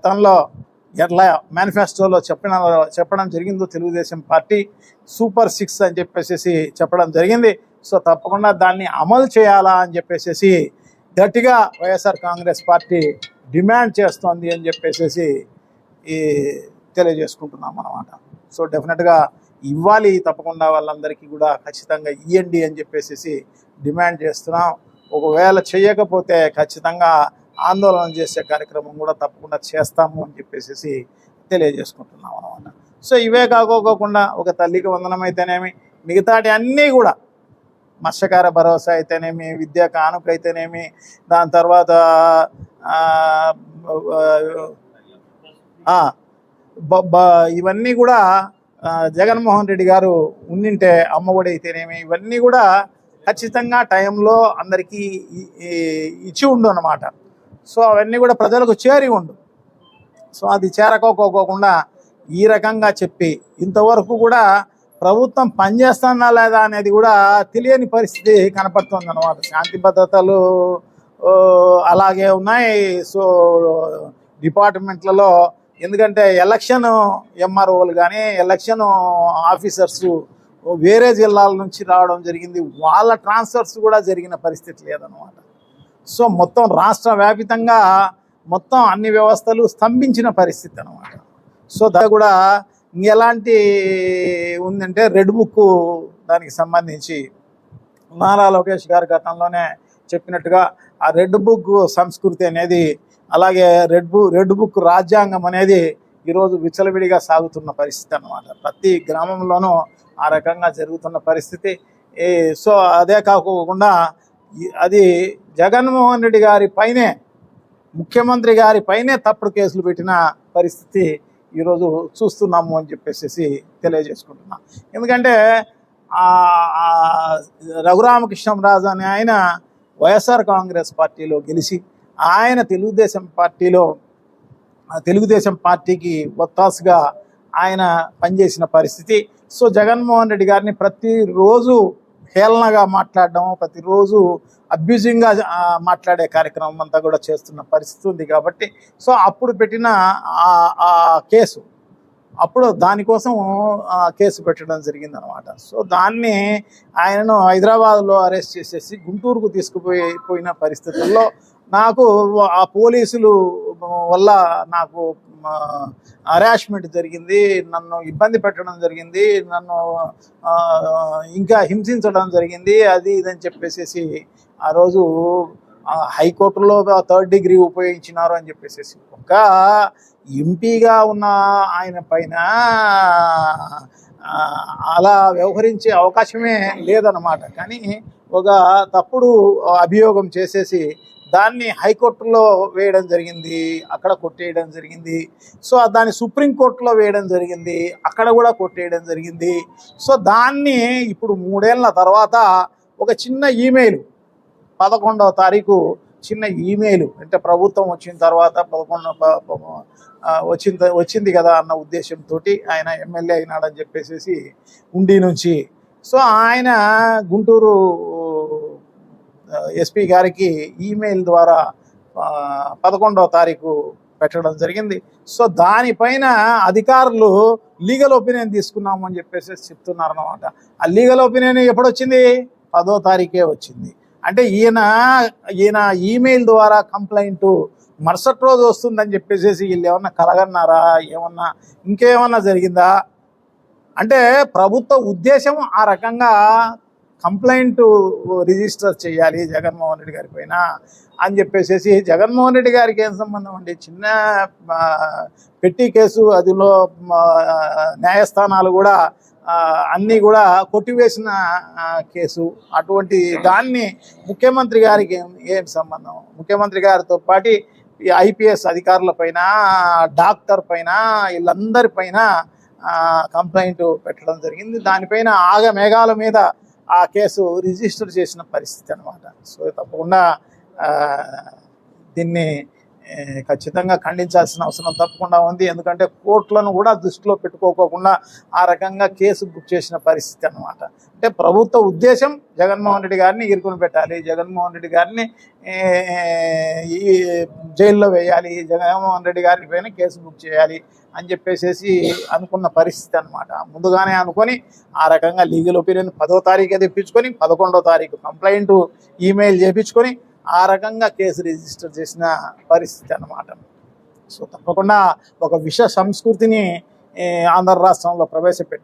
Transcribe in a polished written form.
గతంలో ఎట్లా మేనిఫెస్టోలో చెప్పడం జరిగిందో తెలుగుదేశం పార్టీ సూపర్ 6 అని చెప్పేసి చెప్పడం జరిగింది. సో తప్పకుండా దాన్ని అమలు చేయాలా అని చెప్పేసి గట్టిగా వైఎస్ఆర్ కాంగ్రెస్ పార్టీ డిమాండ్ చేస్తోంది అని చెప్పేసి తెలియజేసుకుంటున్నాం అన్నమాట. సో డెఫినెట్గా ఇవ్వాలి, తప్పకుండా వాళ్ళందరికీ కూడా ఖచ్చితంగా ఇవ్వండి అని చెప్పేసి డిమాండ్ చేస్తున్నాం. ఒకవేళ చేయకపోతే ఖచ్చితంగా ఆందోళన చేసే కార్యక్రమం కూడా తప్పకుండా చేస్తాము అని చెప్పేసి తెలియజేసుకుంటున్నాం అన్నమాట. సో ఇవే కాకోకుండా ఒక తల్లికి వందనం అయితేనేమి, మిగతాటి అన్నీ కూడా మత్స్యకార భరోసా అయితేనేమి, విద్యా కానుక అయితేనేమి, దాని తర్వాత ఇవన్నీ కూడా జగన్మోహన్ రెడ్డి గారు ఉండింటే, అమ్మఒడి అయితేనేమి, ఇవన్నీ కూడా ఖచ్చితంగా టైంలో అందరికీ ఇచ్చి ఉండు అన్నమాట. సో అవన్నీ కూడా ప్రజలకు చేరి ఉండు. సో అది చేరకోకుండా ఈ రకంగా చెప్పి ఇంతవరకు కూడా ప్రభుత్వం పనిచేస్తుందా లేదా అనేది కూడా తెలియని పరిస్థితి కనపడుతుంది అన్నమాట. శాంతి భద్రతలు అలాగే ఉన్నాయి. సో డిపార్ట్మెంట్లలో ఎందుకంటే ఎలక్షన్ ఎంఆర్ఓలు కానీ ఎలక్షన్ ఆఫీసర్స్ వేరే జిల్లాల నుంచి రావడం జరిగింది, వాళ్ళ ట్రాన్స్ఫర్స్ కూడా జరిగిన పరిస్థితి లేదన్నమాట. సో మొత్తం రాష్ట్ర వ్యాపితంగా మొత్తం అన్ని వ్యవస్థలు స్తంభించిన పరిస్థితి అన్నమాట. సో దాని కూడా ఎలాంటి ఉందంటే రెడ్ బుక్ దానికి సంబంధించి నారా లోకేష్ గారు గతంలోనే చెప్పినట్టుగా ఆ రెడ్ బుక్ సంస్కృతి అనేది, అలాగే రెడ్ బుక్ రాజ్యాంగం అనేది ఈరోజు విచ్చలవిడిగా సాగుతున్న పరిస్థితి అన్నమాట. ప్రతి గ్రామంలోనూ ఆ రకంగా జరుగుతున్న పరిస్థితి. సో అదే కాకుండా అది జగన్మోహన్ రెడ్డి గారి పైనే, ముఖ్యమంత్రి గారి పైనే తప్పుడు కేసులు పెట్టిన పరిస్థితి ఈరోజు చూస్తున్నాము అని చెప్పేసి తెలియజేసుకుంటున్నాం. ఎందుకంటే రఘురామకృష్ణరాజు అనే ఆయన వైఎస్ఆర్ కాంగ్రెస్ పార్టీలో గెలిచి ఆయన తెలుగుదేశం పార్టీకి ఒత్తాసుగా ఆయన పనిచేసిన పరిస్థితి. సో జగన్మోహన్ రెడ్డి గారిని ప్రతిరోజు హేళనగా మాట్లాడడం, ప్రతిరోజు అబ్యూజింగ్గా మాట్లాడే కార్యక్రమం అంతా కూడా చేస్తున్న పరిస్థితి ఉంది. కాబట్టి సో అప్పుడు పెట్టిన ఆ కేసు, అప్పుడు దానికోసం కేసు పెట్టడం జరిగిందనమాట. సో దాన్ని ఆయనను హైదరాబాద్లో అరెస్ట్ చేసేసి గుంటూరుకు తీసుకుపోయిన పరిస్థితుల్లో నాకు ఆ పోలీసులు వల్ల నాకు హరాస్మెంట్ జరిగింది, నన్ను ఇబ్బంది పెట్టడం జరిగింది, నన్ను ఇంకా హింసించడం జరిగింది, అది ఇదని చెప్పేసి ఆ రోజు హైకోర్టులో 3rd డిగ్రీ ఉపయోగించినారు అని చెప్పేసి ఒక ఎంపీగా ఉన్న ఆయన పైన అలా వ్యవహరించే అవకాశమే లేదన్నమాట. కానీ ఒక తప్పుడు అభియోగం చేసేసి దాన్ని హైకోర్టులో వేయడం జరిగింది, అక్కడ కొట్టేయడం జరిగింది. సో దాన్ని సుప్రీంకోర్టులో వేయడం జరిగింది, అక్కడ కూడా కొట్టేయడం జరిగింది. సో దాన్ని ఇప్పుడు 3 ఏళ్ల తర్వాత ఒక చిన్న ఈమెయిల్ 11వ తారీఖు చిన్న ఈమెయిల్, అంటే ప్రభుత్వం వచ్చిన తర్వాత 11 వచ్చింది కదా అన్న ఉద్దేశంతో ఆయన ఎమ్మెల్యే అయినాడని చెప్పేసి ఉండి నుంచి. సో ఆయన గుంటూరు ఎస్పీ గారికి ఈమెయిల్ ద్వారా 11వ తారీఖు పెట్టడం జరిగింది. సో దానిపైన అధికారులు లీగల్ ఒపీనియన్ తీసుకున్నాము అని చెప్పేసి చెప్తున్నారు అన్నమాట. ఆ లీగల్ ఒపీనియన్ ఎప్పుడు వచ్చింది? 10వ తారీఖే వచ్చింది. అంటే ఈయన ఈమెయిల్ ద్వారా కంప్లైంట్ మరుసటి రోజు వస్తుందని చెప్పేసి వీళ్ళు ఏమన్నా కలగన్నారా, ఏమన్నా ఇంకేమన్నా జరిగిందా? అంటే ప్రభుత్వ ఉద్దేశం ఆ రకంగా కంప్లైంట్ రిజిస్టర్ చేయాలి జగన్మోహన్ రెడ్డి గారి పైన అని చెప్పేసి. జగన్మోహన్ రెడ్డి గారికి ఏం సంబంధం అండి? చిన్న పెట్టి కేసు, అదిలో న్యాయస్థానాలు కూడా అన్నీ కూడా కొట్టివేసిన కేసు. అటువంటి దాన్ని ముఖ్యమంత్రి గారికి ఏం సంబంధం? ముఖ్యమంత్రి గారితో పాటు ఈ ఐపీఎస్ అధికారుల పైన, డాక్టర్ పైన, వీళ్ళందరిపైన కంప్లైంట్ పెట్టడం జరిగింది. దానిపైన ఆగమేఘాల మీద ఆ కేసు రిజిస్టర్ చేసిన పరిస్థితి అన్నమాట. సో తప్పకుండా దీన్ని ఖచ్చితంగా ఖండించాల్సిన అవసరం తప్పకుండా ఉంది. ఎందుకంటే కోర్టులను కూడా దృష్టిలో పెట్టుకోకుండా ఆ రకంగా కేసు బుక్ చేసిన పరిస్థితి అన్నమాట. అంటే ప్రభుత్వ ఉద్దేశం జగన్మోహన్ రెడ్డి గారిని ఇరుకుని పెట్టాలి, జగన్మోహన్ రెడ్డి గారిని ఈ జైల్లో వేయాలి, జగన్మోహన్ రెడ్డి గారి పైన కేసు బుక్ చేయాలి అని చెప్పేసి అనుకున్న పరిస్థితి అన్నమాట. ముందుగానే అనుకొని ఆ రకంగా లీగల్ ఒపీనియన్ 10వ తారీఖు తెప్పించుకొని 11వ తారీఖు కంప్లైంట్ ఈమెయిల్ చేయించుకొని ఆ రకంగా కేసు రిజిస్టర్ చేసిన పరిస్థితి అన్నమాట. సో తప్పకుండా ఒక విష సంస్కృతిని ఆంధ్ర రాష్ట్రంలో ప్రవేశపెట్టే